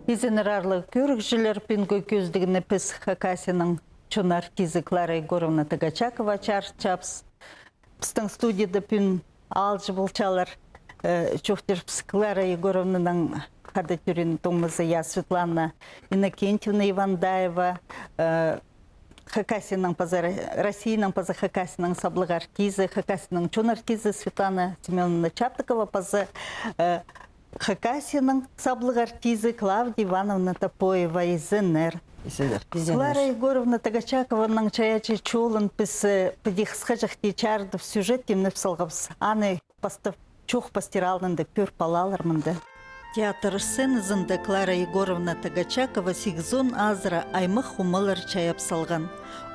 Изенерарлы көрікжілер пен көздігіні піс Хакасияның чон артизі Клара Егоровна Тагачакова чапс. Пістің студияда пен алжы болчалар чоқтер Клара Егоровнаның қады түрін томызы я Светлана Иннокентьевна Ивандаева, Хакасияның паза, Россияның паза Хакасияның саблық артизі, Хакасияның чон артизі Светлана Семеновна Чаптыкова паза, Хакасияның саблық артизі Клавдия Ивановна Топоева изенер. Клара Егоровна Тагачакованың чаячы чолын пісі підіқсқа жақты чарды в сюжет темні псалғапс. Аны чоқ пастиралынды пөр палалармынды. Театр сценызында Клара Егоровна Тагачакова сигзон азыра аймық хумылар чаяп салған.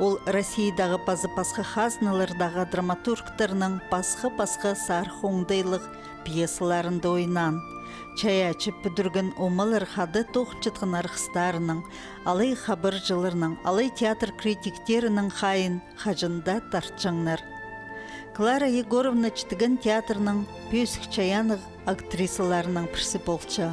Ол Россиядағы пазы-пасқы хазналардағы драматургтарының пасқы-пасқы сархоңдайлық пьесаларында ойнан. Чаячы бүдіргін омалар хады тоқчытқын арқыстарының, алай хабыр жылырының, алай театр критиктерінің қайын хажында тартчаңнар. Клара Егоровна чытыгын театрның пөсік чаянық актрисаларының пірсі болча.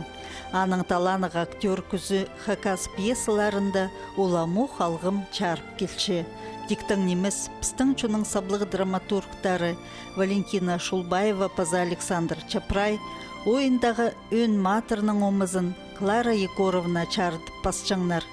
Аның таланық актер күзі Хакас пьесаларында оламу халғым чарып келчі. Диктің немес пістің чуның саблығы драматургтары Валентина Шулбаева паза Александр Чапрай ойындағы өн матырның омызын Клара Егоровна чарды пасчаңнар.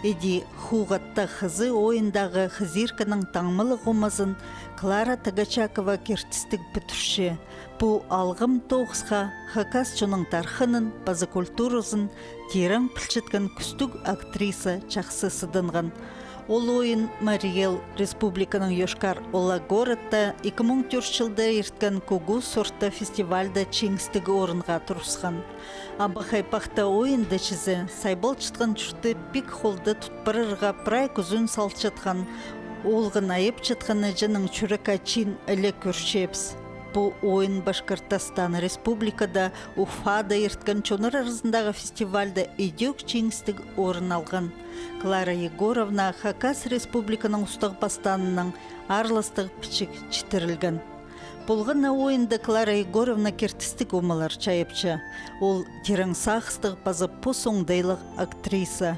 Эди хуғатта қызы ойындағы хызирканың таңмылық омызын Клара Тагачакова кертістік бүтірші. Бұ алғым тоғысқа Хакас чуның тархынын, базы культурызын терің пілчіткін күстік актриса чақсы сыдынған. Ол ойын Мариел Республиканың Йошкар Ола городта 2004 жылда ерткен Кугу сорта фестивальда чеңістігі орынға тұрысқан. Абақай пақта ойында чізі сайбол чытқан жүрді пик холды тұтпырырға прай күзін салчытқан, олғын айып чытқаны жының чүріка чин әлі көршепс. Бұл ойын Башқұртстан Республикада Уфада ерткен чоныр арызындағы фестивальда идеук чеңістік орын алған. Клара Егоровна Хакас Республиканың ұстық бастанының арлыстық пішік чітірілген. Бұлғына ойында Клара Егоровна кертістік омалар чайыпчы. Ол терің сақыстық базы посоңдайлық актриса.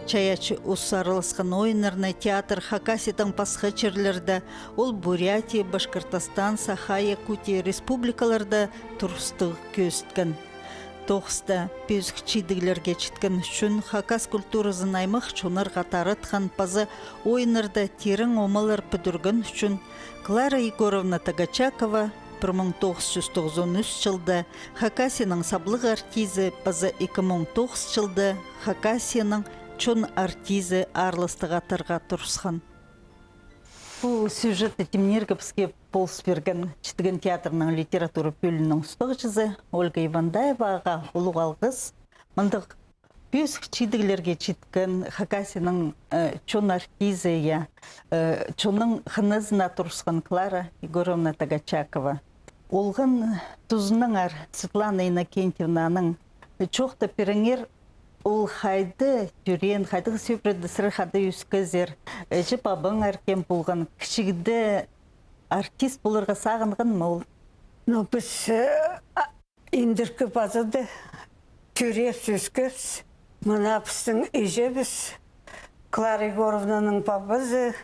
Чаячы ұсарылысқан ойынырны театр Хакаситың пасқы черлерді, ол Бурятия, Башқұртстан, Саха, Якутия республикаларда тұрыстығы көсткен. Тоқыста пөзік чидігілерге чіткен үшін Хакас культурызын аймақ чонар қатарытқан пазы ойынырда терің омалар бүдіргін үшін Клара Егоровна Тагачакова 1993 жылда Хакасияның саблық артизі пазы 2009 жылда Хакасияның чон артизі арлыстыға тырға тұрысқан. Бұл сюжетті Темнергіпске полс берген Чытыгын театрының литература бөлінің ұстығычызы Ольга Ивандаева аға ұлық алғыз. Мұндық пөсік чидігілерге читкен Хакасияның чон артизі, чонның хынызына тұрысқан Клара Егоровна Тагачакова. Олғын тұзының ар Светлана Иннокентьевнаның чоқты періңер ол қайды жүрен, қайдығы сөпірді сыры қады үскізер, жіп абың әркен болған, кішігді артист болырға сағынған мол? Біз ендіркі базады түрес үскіз, мұна біздің ежебіз, Клара Егоровнаның бабызы,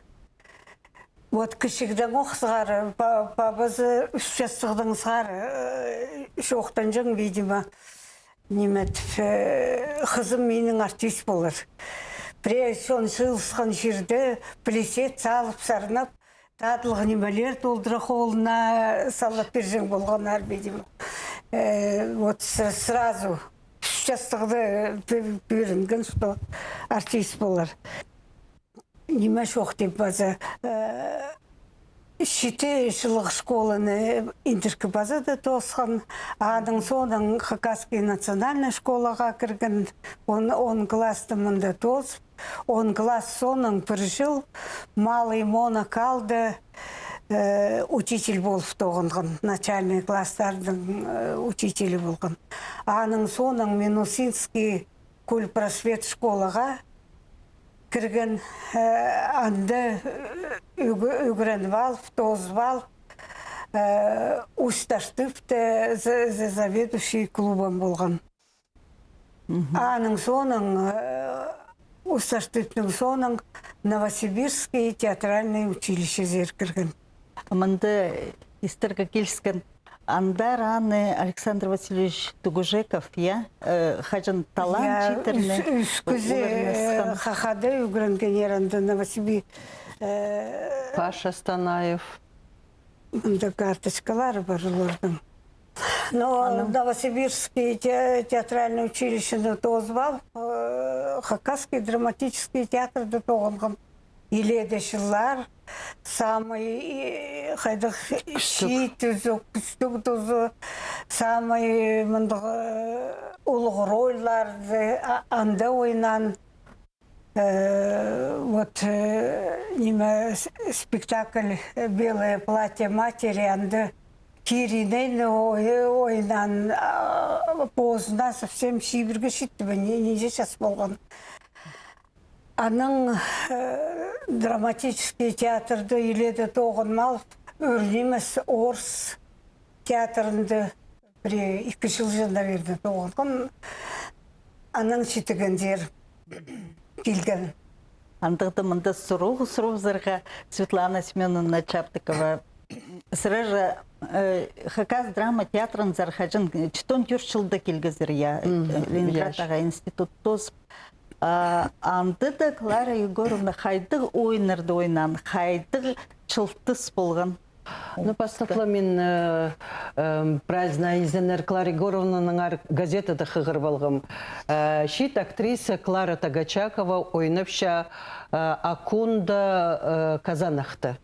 вот кішігдің оқсығары, бабызы үш жастығдың сағары, шоқтан жың видимо, немет қызым менің артист болыр. Біре сон сылысқан жерді пілесет салып сарынап, татылғы немелер толдыра қолына салып бержен болған әрбейдім. Вот сразу жастықты бөрінген что артист болыр. Неме шоқ деп базы. Шите жылық школаны индіркі базада тосқан, адың соның Хакасский национальный школаға кірген, 10 класты мұнда тосып, 10 класс соның бір жыл малый мона қалды учитель болып тоғынған, начальный класстардың учителі болған. Аның соның Минусинский культпросвет школаға кірген анды үгіреніп алып, тозып алып, ұсташтып заведующий клубом болған. Аның соның университетнің соның Новосибирский театральное училище зеркірген. Мынды истерге келіскен Андар Анны Александр Васильевич Тугужеков, я хажын талант читерне. Үскізе хахады үгірінген ерінді Новосибирск. Паша Станаев. Мында карточкалары бар олардың. Но Новосибирский театральное училище тоғызбал, Хакасский драматический театрды тоғынғым. Иледі жылар, самый қайдық ши түзі, күстік түзі, самый мұндағы ұлық ройларды анда ойнан. Вот неме спектакль «Белое платье матери» анда Киринен ойнан позына совсем шибірге шитті, неже шас болған. Аның драматический театрды иледі тоғынмал, өрлемес орыс театрынды бір 2 жыл жында берді тоғынған. Аның шитіген жер келген. Андықты мында сұру-зырға Светлана Семеновна Чаптыкова. Сразу Хакас драма театрын зархажын 14 жылда келгізір, я Ленинградтағы институт тозып. Анды да Клара Егоровна хайдық ойнырды ойнан, хайдық чылтыс болған. Ну, постапла мен праздна изенер Клара Егоровнаның газетада хығыр болғым. Шит актриса Клара Тагачакова ойнапша Акунда Казанахты.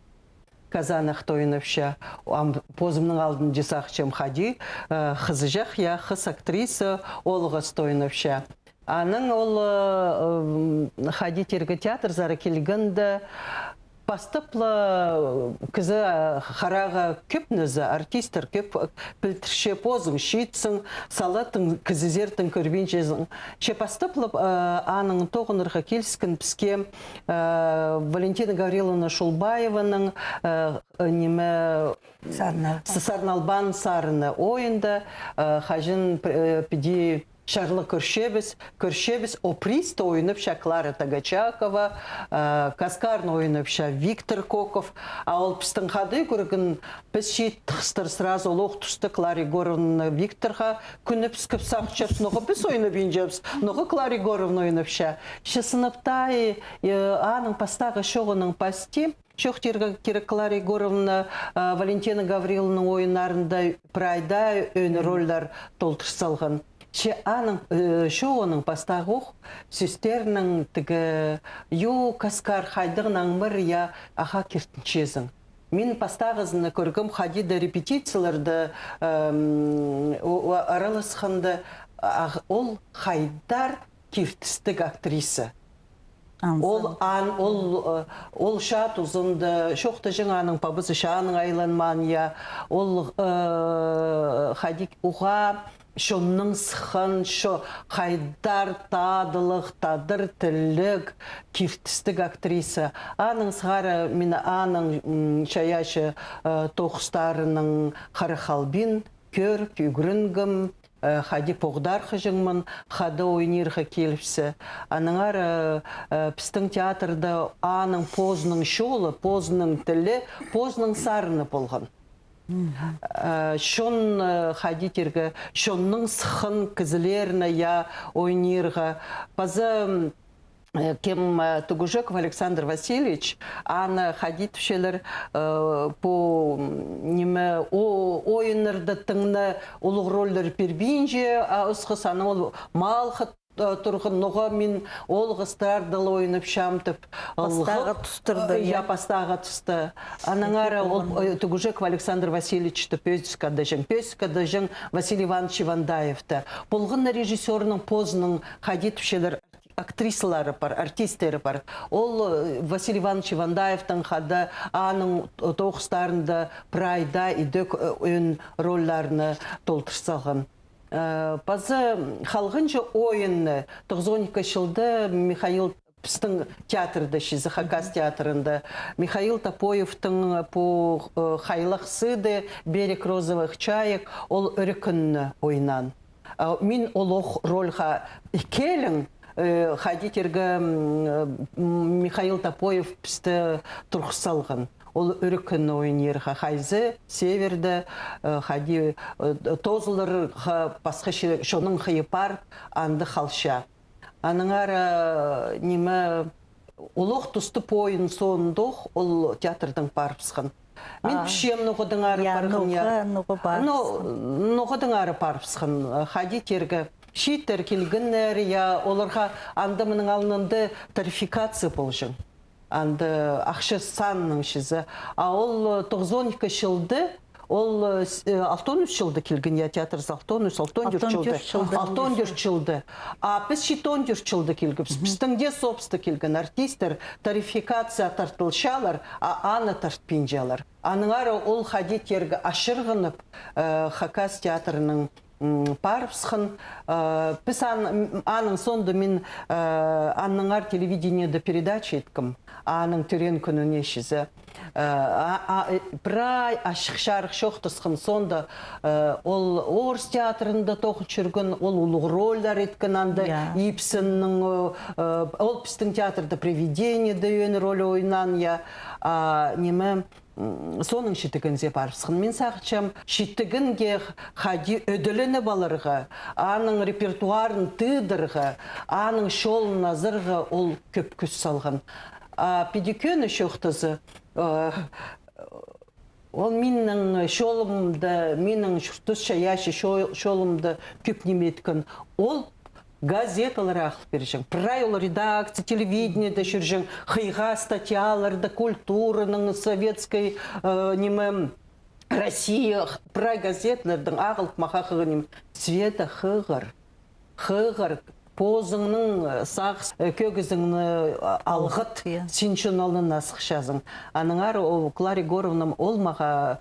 Казанахты ойнапша. Позымның алдын жесақ чем хади. Хызыжақ я хыз актриса олғыз ойнапша. Аның ол хади тергі театр зары келгенді бастыплы кізі хараға көп нөзі, артистер көп пілтірше позың, шейтсің, салатын кізізердің көрбен жезің. Ше бастыплы аның тоғынырға келсікін піске Валентина Гавриловна Шулбаеваның Сарналбан сарыны ойында хажын піде Шарлы Көршебіс, Оприста ойнапша Клара Тагачакова, Каскарны ойнапша Виктор Коков. А ол пістің қады көрігін біз шет тұқыстыр сразу олық тұсты Клара Егоровна Викторға күні піскіп сақчас, ноғы біз ойнабен жабыз, ноғы Клара Егоровна ойнапша. Ше сыныпта аның пастағы шоғының пасти, Шоқтерге керек Клара Егоровна Валентина Гавриловның ойынарында прайда өні роллар толтырсалған. Че аның шоуының пастағуқ сөстерінің тігі ю каскар хайдығын бір я аға кертіншезің. Мен пастағызыны көргім хадида репетицияларды аралысқанды ол хайдар кертістік актриса. Ол шат ұзынды, шоқты жаңаның пабызы шаның айланман я, ол хадик уға шонның сықын, шо қайдар тадылық, тадыр тілік, кертістік актриса. Аның сығары, мені аның шаяшы тоқыстарының қарықалбин, көр, күйгірінгім, хади поғдар қыжыңмын, хады ойнерға келіпсі. Аныңар пістің театрда аның позының шолы, позының тілі, позының сарыны болған. Шон хадитергі, шонның сықын кізілеріні я ойнерға. Пазы кем Тугужеков Александр Васильевич, аны хадитушелер по неме ойынырды тыңны олық роллер пербинже, ұсқы саны ол малқы тұрғын ноға мен ол ғыстардыл ойынып шамтып. Пастаға тұстырды. Я пастаға тұсты. Анаңары ол Тугужеков Александр Васильевичті Пёсикада жың Василий Иванович Ивандаевті. Болғын режиссерінің позының хадитушелер актрисалары бар, артистері бар. Ол Василий Иванович Ивандаевтың қады аның тоғыстарында прайда идек өн ролларыны толтырсалған. Пазы халғыншы ойын 92 жылды Михаил Пістің театрда, Хакас театрында, Михаил Топоевтың по Хайлақ сыды, Берег розовых чаек, ол үрікінні ойнан. Мин олох рольха келің, хадитерге Михаил Топоев пісті тұрқсалған. Ол үрікін ойынерға хайзы, северді, хади тозылыр басқа шоның қиыпар анды халша. Аныңар неме олық тұсты пойын сондық ол театрдың парпсқын. Мен пішем нұғыдың ары парғын. Нұғыдың ары парпсқын. Хадитерге шиттер келгіннер, оларға андымының алынынды тарификация болжың. Анды ақшы санның шізі. Ол 92 жылды, ол 63 жылды келген, театр 64 жылды. Біз 14 жылды келген. Біздіңде собысты келген артистер тарификация тартылшалар, аны тартпинжалар. Аныңары ол хадитерге ашырғынып Хакас театрының парпсқын. Біз аның сонды мен аныңар телевидениеде передача еткім. Аның түрен күніне шізі. Бірай ашық шарық шоқтысқын сонда ол орыс театрында тоқы жүрген, ол ұлық ролдар еткен анды Ипсеннің, ол біздің театрда привидение дөйен роль ойнан, неме соның шеттігінзе барысқын. Мен сақчам шеттігінге хади өділіні балырға, аның репертуарын тыдырға, аның шолын назырға ол көп күз салған. Педикөні шоқтызы, ол менің шолымды, менің тұсша яшы шолымды көп неметкін. Ол газеталар ақыл бережің. Прай ол редакция, телевидениеде жүржің, қиға статьяларды, культураның, советской немем Россия, прай газетлердің ағылып мақақығы Света қығыр, позыңның сағыз көгізіңні алғыт сеншоналын асықшазың. Аныңар Клари Горовна олмаға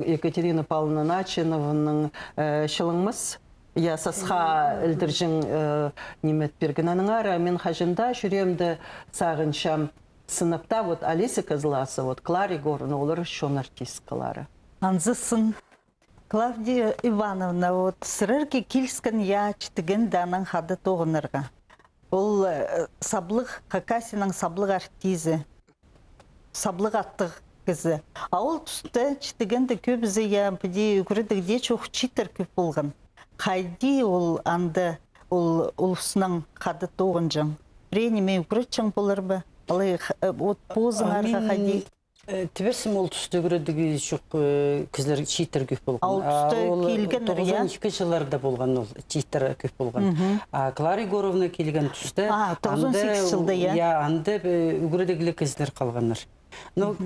Екатерина Павловна Начиновның шылыңмыз. Я сасха ілдіржің немет берген. Аныңар мен қажында жүремді сағыншам сыныпта Алиса Козласова, Клари Горовна, олар шон артисткалары. Анзысын. Клавдия Ивановна, сырырки килскен чтіген даның хады тоғынырға. Ол саблық, Хакасының саблық артизі, саблық аттық кізі. Ол түсті чтігенді көбізі бүде үкірдігде чоқ читер көп болған. Қайди ол анды, ол ұлысының хады тоғын жың. Рейнеме үкірітчің болыр бі? Ол позың арға қайди? Тіберсім ол түсті көрдігі жоқ кізлер читер көп болған. Ол түсті келген ұрия? 92 жыларда болған ол читер көп болған. Клари Горовна келген түсті. 98 жылда, Анды үгірдігілі кізлер қалғаныр.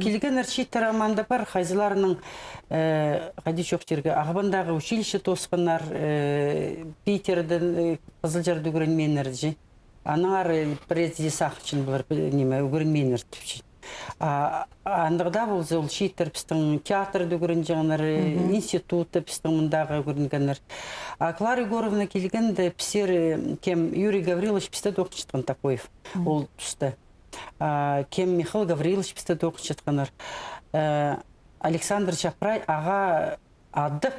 Келген читер аманда бар, қайзыларының қади шоқтерге ағыбандағы училище тоспанар, Питердің Қызылжарды үгірінменерді. Анар президи сақчын бұлар үгірінменер түпшін. Андығда бұл зол шиттер пістің театрды көрін жаңыр, институты пістің мұндағы көрінгенер. Клари Горовна келгенде пісер кем Юрий Гаврилович пісті доқыншытқан Топоев, ол түсті. Кем Михаил Гаврилович пісті доқыншытқаныр. Александр Чапрай аға ады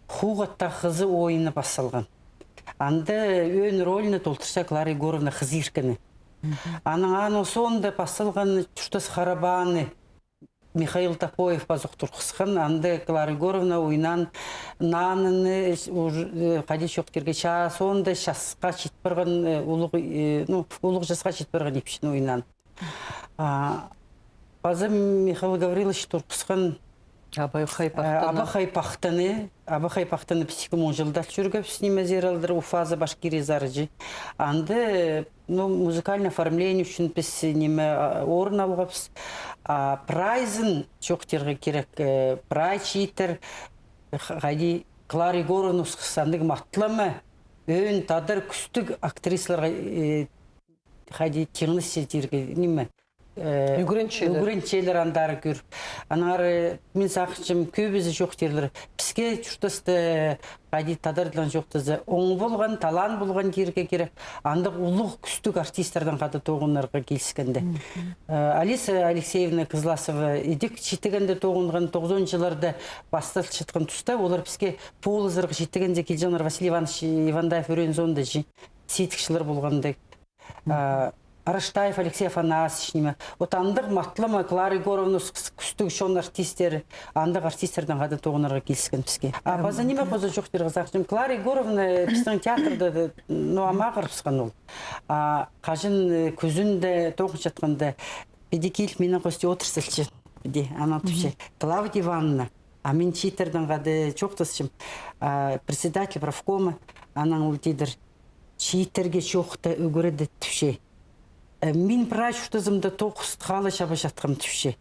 хуғатта қызы ойыны басылған. Анды өн роліні толтырса Клари Горовна қызы еркіні. Аның сонда басылған Чуштас Харабаны Михаил Топоев базық тұрқысқан, анды Клари Горовна ойнан наныны қади шоқтерге сонда шасқа жетпірген, ұлық жасқа жетпірген епшін ойнан. Базы Михаил Гаврилович тұрқысқан Абай Хайпақтаны психомон жылдақ жүргіп сінемезер алдыр Уфаза Башкирия заржы. Анды музыкальный оформление үшін біз неме орын алғапыз. Прайзын жоқтерге керек. Прай читер, қайди Клари Горовна ұсқысандығы мақтылымы, өн тадыр күстік актрисаларға қайди теңлі сетерге неме. Үгірінчелер андары көр. Анары мен сақшым көбізі жоқ дерлер. Піске чұртысты қайди тадырдылан жоқтызы. Оң болған, талан болған керге керек. Андық ұлық күстік артистерден қады тоғынларға келіскенде. Алиса Алексеевна Кызласова едік жетігенде тоғынған 90 жыларды бастыл шытқан тұста. Олар піске полызырғы жетігенде келжанар Василий Иванович Ивандаев өрен зонды сейтікшілер болғандай. Араштаев Алексей Афанасьевич неме. Вот андық матлама Клара Егоровна күстігі шон артистері, андық артистерден қады тоғынарға келіскен бізге. База неме қозы жоқ дер қызақшым. Клара Егоровна біздің театрда амағыр пысқан ол. Қажын көзінде тоғын жатқанда бедекел менің қосте отырсылшы. Ана түпше. Клавдия Ивановна. Мен читерден қады жоқтысшым. Председатель правкома. Анаң ұлтидір. Читерге жоқты өгіреді түпше. Мен прачуштызымды тоқыст қалы шаба жатқым түпше.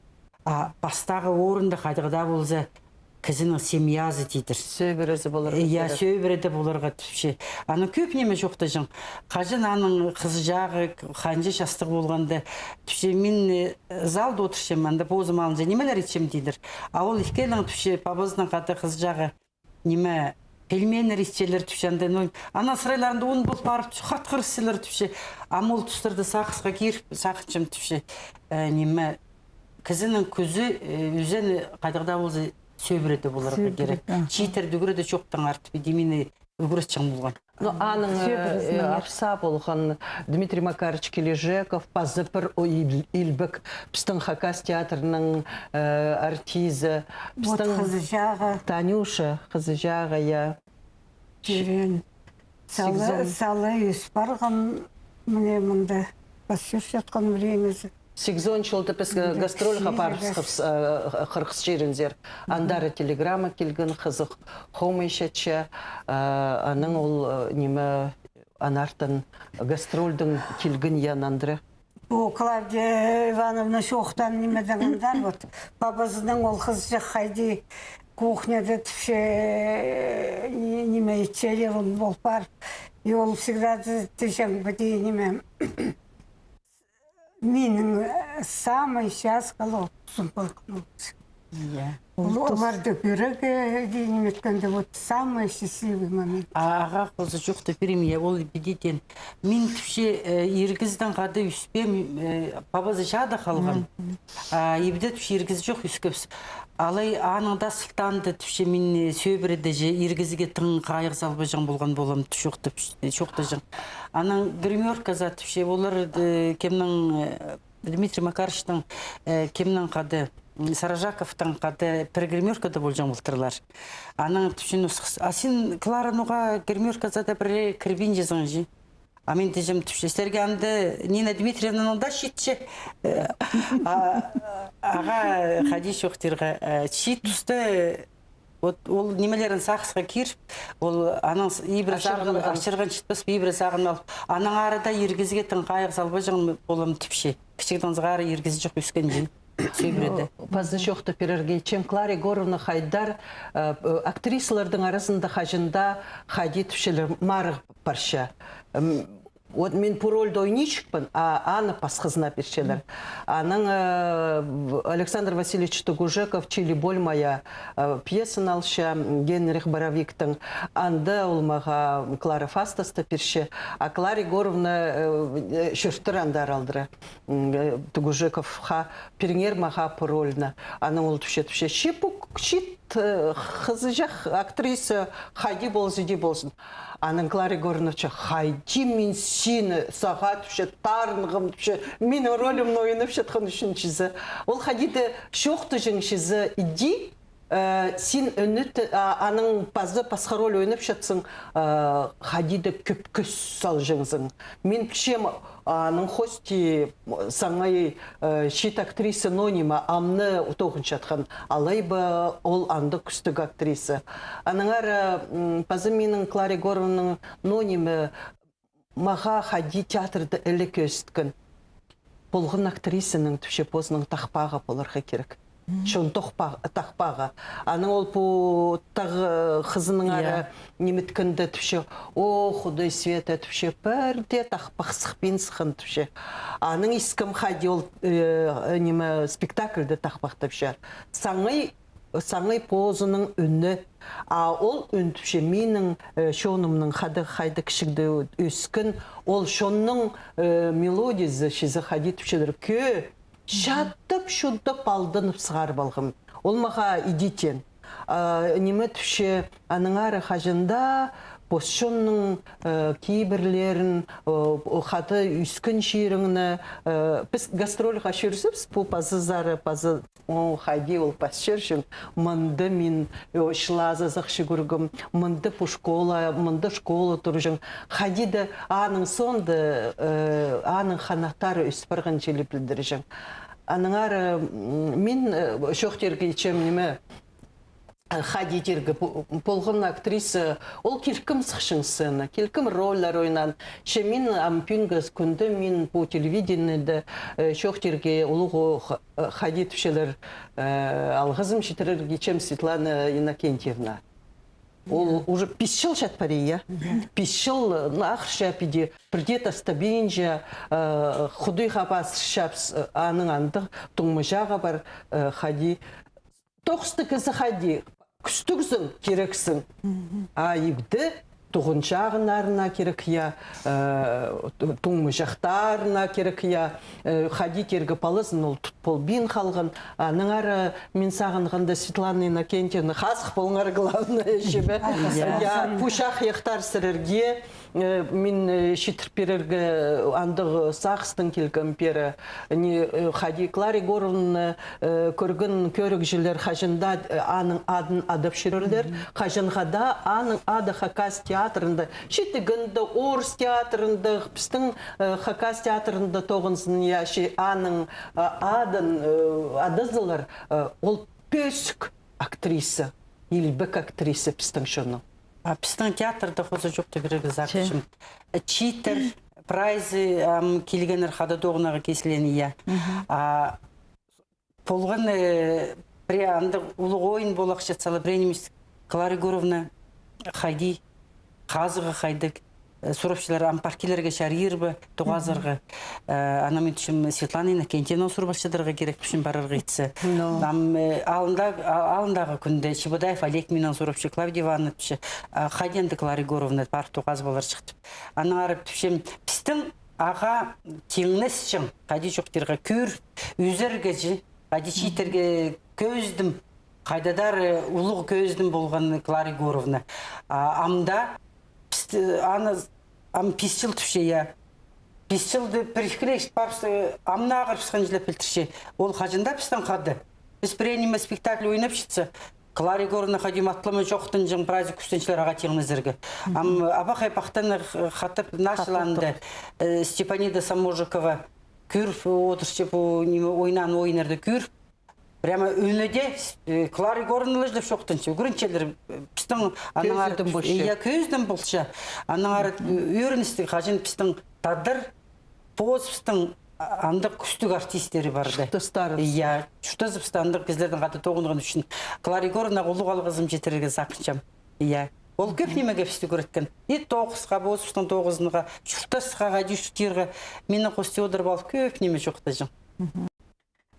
Бастағы орынды қайдығыда болза, кізінің семьязы дейдір. Сөйбірізі болыр. Сөйбіреді болырға түпше. Аны көп неме жоқты жың. Қажын аның қызы жағы, қанжы жастық болғанда, түпше мен залды отыршым, анда бозым алынжа немелер етшем дейдір. Ол икелің түпше, пабызның қаты қызы жағы неме пельмені ресчелер түпшенде, ана сырайларында он бұл барып қатқырысылар түпше, амол тұстырды сақысқа керіп, сақытшым түпше, неме, кізінің көзі өзен қайдағда болзы сөйбіреді боларға керек. Читер дүгіреді жоқтың арты, бедемені үгірісчің болған. Аның апса болған Дмитрий Макарович Кележеков, Пазыпыр Илбік, Пістің Хакас театрының артизі, Танюша, қызы жағы, я. Жерен. Салы үспарған мне мұнда басшыш жатқан времезі. 8 жылды біз гастроль қапарғыз қырғыз жеріндер. Андары телеграмма келген қызық хомайшатша, аның ол неме анартын гастрольдің келген янандыры. Клавдия Ивановна шоқтан неме дағандар, вот, бабасының ол қыз жақ қайды кухняда түпше неме етшелерін бол бар. И ол всегда тышан бәдей неме. Менің самый сейчас колодцем полкнулся. Оларды көрігі дейін өткенде вот самый счастливый момент. Аға қозы жоқты премия, ол бедетен. Мен түпше ергізден қады үспем, бабазы жады қалған. Ебде түпше ергізі жоқ үскіпс. Алай аныңда сылтанды түпше мен сөйбіреді же ергізіге тың қайық залбы жан болған болам шоқты жан. Аның гримерка за түпше, олар кемнің Дмитрий Макаровичтың кемнің қады Саражаковтың қады бір гримеркада бол жан болтырлар. Аның түпше нұсқыз. Сен Клара нұға гримерка зада бір кірбен жезің жи. Мен дежім түпше, сәрге анды Нина Дмитриевна олда шетші. Аға қади шоқтырға шет тұсты, ол немелерін сақысқа керіп, ол аның ебір сағын ашырған шетпес, ебір сағын алып, аның арада ергізге тың қайық салба жағын болым түпше. Кішіктің зғары ергізі жоқ өскен жын. Пазы жоқты перерге, чем Клара Егоровна хайдар актрисалардың арасында хажында хади түпшелер марық парша. Вот мен по роль дойничкпын, Анна пасхызна першелер. Аның Александр Васильевич Тугужеков «Чили боль моя» пьесын алша Генрих Боровиктың анды олмаға Клара Фастасты перше, а Клара Егоровна шүрттір андар алдыры. Тугужековға перңер маға по рольна. Аның ол түпше шипук, шит қызы жақ актриса хайди болсын, де болсын. Аның Клара Егоровна хайди мен сені сағат түпше тарынғым түпше менің ролімін ойынып жатқан үшін чізі. Ол хайдиді шоқты жың чізі иди, сен үніт аның пазы пасқа роль ойынып жатсың, хайдиді көп көз сал жыңзың. Мен пішем аның хости саңай шет актриса нонима амны тоғын жатқан. Алайба ол анды күстік актриса. Аныңар пазы менің Клара Егоровнаның нонимы маға хади театрды әлі көстікін. Болғын актрисының түпше позының тақпаға болырға керек. Шон тақпаға. Аның ол по тағы қызының ары неметкінді түпше, о, Худай свет түпше, бірде тақпақ сықпен сықын түпше. Аның искім хади ол спектакльді тақпақ түпше. Саңай позының үні, ол үн түпше менің шонымның қайды кішігді өскін, ол шонның мелодизі шезі хади түпшедір ке, шаттып, шудып алдынып сығар балғым. Ол маға идетен. Неме түпше аныңары қажында Босшонның кейбірлерін, қаты үскін шеріңіні, біз гастроль қашырсыз, бұл пазы зары, пазы қайди ол пасшершін, мұнды мен шлазы зақшы көргім, мұнды бұл школа, мұнды школа тұржың. Қайдиді аның сонды, аның қанақтары үспірғын желі білдіржің. Аныңары, мен шоқтерге ечем неме, Хадидерге болған актриса, ол келкім сықшың сцена, келкім роллар ойнан. Ше мен ампингас күнді мен по телевидениеде шоқтерге олығы хадидшелер алғызым жетірерге чем Светлана Иннокентьевна. Ол уже 5 жыл жатпары, я? 5 жыл нақыр шапиде, бірдет астабейін жа, құдай қапас шапс аның андық, тұңмыжаға бар хади. Тоқсты кізі хади. Күстігізің керексің. Айыпды тұғыншағын арына керек я, тұңмы жақтарына керек я, хади кергі палызын ол тұтпол бен қалған. Аның ары мен сағынғанда Светлана Иннокентьевна қасық болыңар главное жебе. Пушақ ектар сірерге, мен шетірперерге андығы сақыстың келгім пері. Хади Клари Горовна көргін көрік жылер қажында аның адын адып шерерлер. Қажынғада аның ады Хакас театрында, шетігінді Орыс театрында, біздің Хакас театрында тоғынсын яши аның адын адызылар, ол пөсік актриса, елбік актриса біздің шының. Біздің театрда қозы жоқты бірігі зақшым. Читер, прайзы келгенер қада доғынаға кесілені, я. Болған ұлық ойын болақ жатсалы, біреніміз Клара Горовна қайди, қазығы қайдық, Суровшылар ампаркелерге шарирбі, тоғазырғы. Анамын түшім Светлана Иннокентьевна сұрбашыдырға керек пішін барырғы етсі. Алындағы күнде Шибадаев Олег менен Суровшы Клавдия Ивановна түші қайденді Клара Горовна бар тоғаз балар шықты. Анағары түшім пістің аға теңнес шың, қайды жоқтырға көр, үзерге жын, қайды шейтерге көздім, қайдадар ұлық көздім болған Клара Горовна. Амда ам 5 жыл түше, я. 5 жылды бірікілеш барсы, амна ағыр пісқан жылап білтірше. Ол қажында пістен қады. Біз біренеме спектакль ойнап шытсы. Клара Горовна қадим атлама жоқтын жың праздник күстеншілер аға теңізіргі. Аба қайпақтан қатып нашыланды. Степанида Саможикова көріп отыршы ойнан ойнарды көріп. Прямо өңеде Клара Горовна лыждып шоқтыншы. Көрінчелер пістің көздің бұшы. Иә, көздің бұлшы. Анаңары өріністі қажын пістің тадыр, поз пістің андық күстік артистері барды. Шұтыстарыз. Иә, шұтызып андық кезлердің қаты тоғынған үшін. Клара Горовна ұлық алғызым жетерге зақыншам. Иә. Ол көп немеге пісті көреткен. 9-ға, боз пістің 9-ға, шұтысқа, шүтерға. Мені қосты одыр балық көп неме жоқты жың.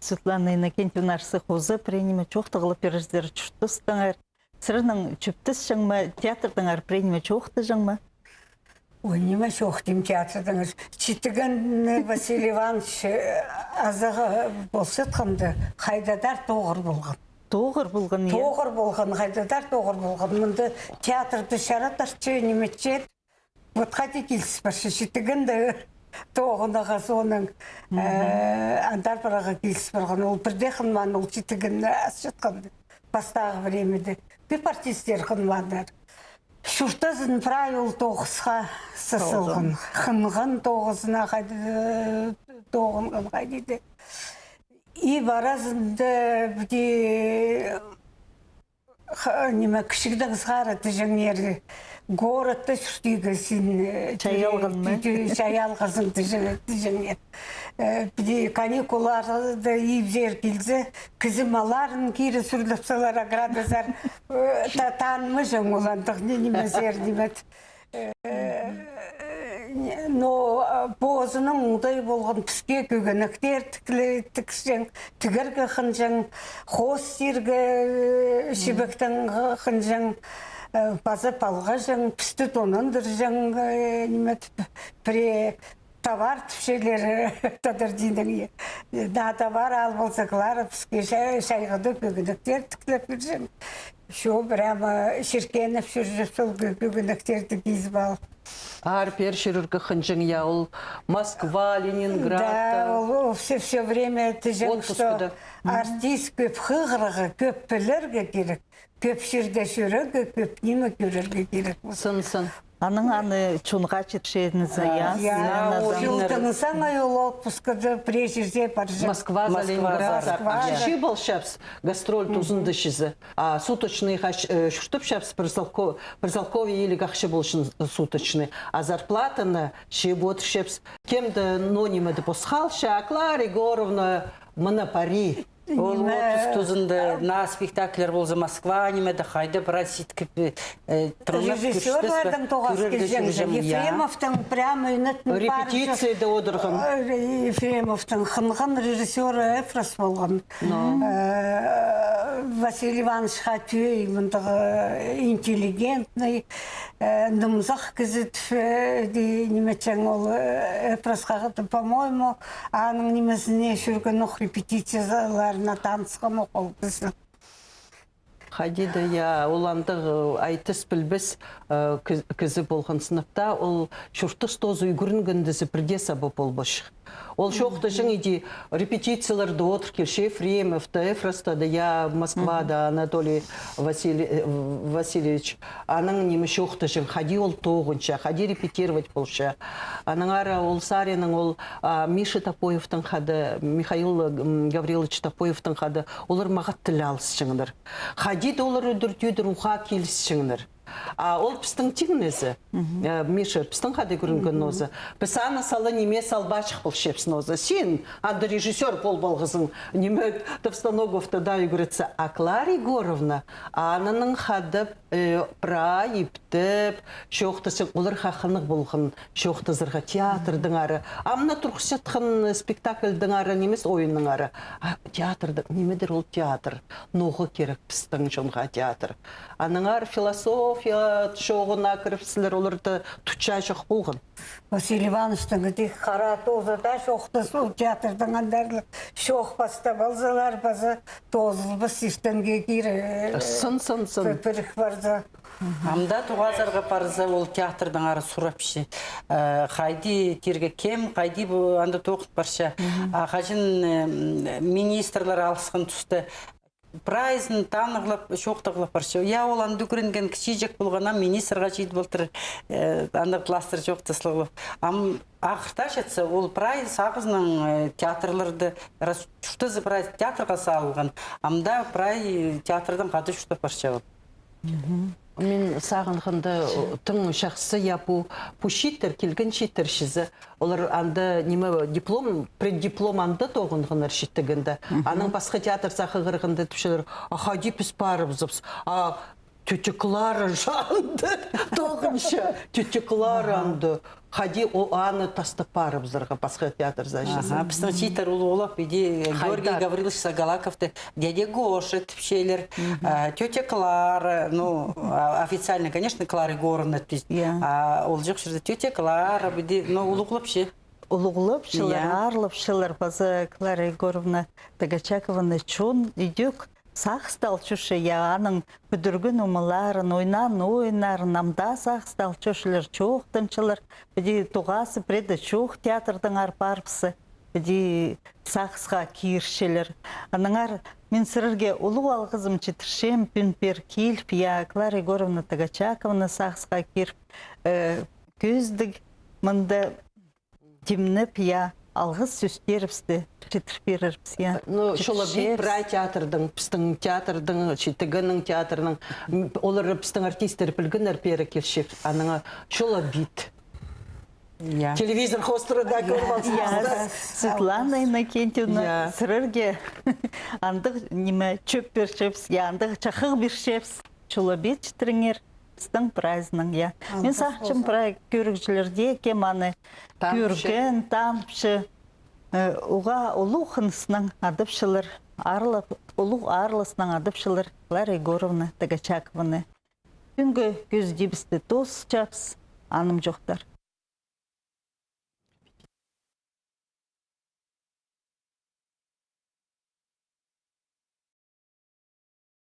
Светлана Иннокентьевна арсы қозы прениме чоқтығылы періздері чүштістіңір. Сырының чүптіс жаңма, театрдың ар прениме чоқты жаңма? Ой, неме чоқтым театрдың. Читіген Василий Иванович азығы болсы тұқымды қайдадар тоғыр болған. Тоғыр болған, е? Тоғыр болған, қайдадар тоғыр болған. Мұнды театрды шаратарчы, неметчет. Вот қайда келсіз баршы, читігенді тоғынаға соның андар бараға келсіз барған. Ол бірде қынман, ол читігінді аз жатқанды. Бастағы времеде. Көп артистер қынмандар. Шүртазын прай ол 9-ға сысылғын. Қынған 9-ына қайды тоғынған қайдеді. И баразынды бүде неме кішігдің сғараты жаңері городты шүртегі сен Чаялғын ма? Чаялғызын жаңер. Биди каникуларды ивзер келді, кізім аларын кері сүрліпсалар аградазар танмыжың оландық немезер демет. Но бозының ұңдай болған піске көгініктер тіксен, түгіргі қынжың, қос сергі шебектің қынжың, базы палға жың, пісті тонындыр жың, немет піре товар түпшелері тадыр дейдің. Да товар ал болсақлары піске шайғыды көгініктер тіклеп жүржің. Шо прямо шеркеніп жүржіп сол көгініктерді кезіп алып. Ар першерурга ханжың я ол Москва, Ленинград. Да, ол все время тіжің, что артист көп хығырығы, көп білірге керек, көп жерде жүрігі, көп немі көрерге керек. Сын. Аның аны чунға четшедіңізі, Жылтыңы саңай ол отпускады прежде баржы. Москва, Ленинград. Ши был шапс гастроль тузынды шизы. А суточный штуп шапс призалковый или как ши был суточный. А зарплата ши вот шапс кем-то нониме допускал, Клара Егоровна Монопари. Ол отыз тузынды на спектаклер болзы Москва немеді қайды біраз сеткіп Режиссерлардың тоғас келжен. Ефремовтың прямо үнетін репетицияда одырғын. Ефремовтың қынғын режиссері Эфрос болған. Василий Иванович Хатюй, интеллигентный, нымзақ кізіт неметсен ол Эфрос қағыды, по-моему, аның немесіне жүрген оқ репетицияларына танысқан оқ ол кізі. Хадида я уландығы айтыс білбіз кізі болған сыныпта, ол шұртыс тозы үйгірінгіндізі бірде сабы болбыш. Ол шоқты жыңыди репетицияларды отыр келше Ефремовта, Эфроста, да я Москвада, Анатолий Васильевич. Аның немі шоқты жың, хади ол тоғынша, хади репетировать болша. Аның ара ол Саринның, ол Миша Топоевтың хады, Михаил Гаврилович Топоевтың хады, олар мағат тілі алыс жыңдыр. Хади олар өдіртүйді руға келіс жыңдыр. Ол пістің тигнезі, Миша, пістің қады көрінген нозы. Піс ана салы неме салбачық бұл шепсін озы. Сен, ады режиссер бол болғызың, неме Товстоноговты да үйгіретсі. А Клара Егоровна, ананың қады пра, ептіп, шоқтысы, олар қақынық болғын, шоқтызырға театрдың ары. Амна тұрқсетқын спектакльдің ары, немес ойынның ары. Театрдың, немедер ол театр? Ноғы керек пістің жонға театр. Аның ары философия шоғына кіріпсілер оларды тұтша жоқ болған. Василий Ивановичтың қара тозыда шоқты сол театрдың андарлы шоқ баста балзалар базы тозылбы системге кері. Сын. Бірік барзы. Амда туғазарға парызы ол театрдың ары сұрапшы. Қайды терге кем, қайды анда тоқыт барша. Қажын министрлар алысқан түсті. Прайзын танығылап, шоқтығылап баршы. Я ол анды көрінген кішейжек болғана министрға жейді болтыр, андық кластер жоқты сылығылап. Ақырта жетсі, ол прайз ағызының театрларды, шүштізі прайз театрға салған. Амда прайз театрдың қады шүштіп баршы ол. Мен сағынғынды түң шақсы япу пушиттер, келген шиттер шізі. Олар анды немі диплом, преддиплом анды тоғынғыныр шиттігінді. Аның басқа театр сақығырғынды түпшілер, хади піс барып зыпс. Тетя Клара жанды, тоғынша, тетя Клара анды. Хади о аны тастып барып зырға басқа театр зашысы. Біздің читер ұлы олап, иде Георгий Гаврилович Сагалаковты, дядя Гоша тіпшелер, тетя Клара, ну, официально, конечно, Клара Егоровна, ол жоқ жерде тетя Клара, биде, ну, ұлықлып ше. Улуғылып, арлып, базы Клара Егоровна Тагачакованы чон идек. Сақстал чушы, яғаның бүдіргін ұмыларын, ойнарын, намда сақстал чушылар, чоқтыншылар, біде туғасы преді чоқ театрдың арпарпысы, біде сақсқа киіршілер. Аныңар, мен сірірге ұлу алғызым четіршем, пүнпер келіп, Клара Егоровна Тагачаковна сақсқа киріп, көздік мұнды демніп, алғыз сөстеріпсті, четірперірпс, Ну, шола бейт брай театрдың, пістің театрдың, четігінің театрның, олар пістің артистер білгін әрпері келшеп, аныңа шола бейт. Я. Телевизор хостырда көріп Я алсыз. Светлана Иннокентьевна Я. сырырге андық неме чөп бершепс, я андық чақық бершепс, чулабет читріңер, біздің праздның, я. Мен сақчым көрікшілерде кеманы көрген, танпшы, уға ұлу қынысының адыпшылыр, ұлу арлысының адыпшылыр, Клара Егоровна Тагачакованы. Күнгі көзде бізді дос чапс, аным жоқтар.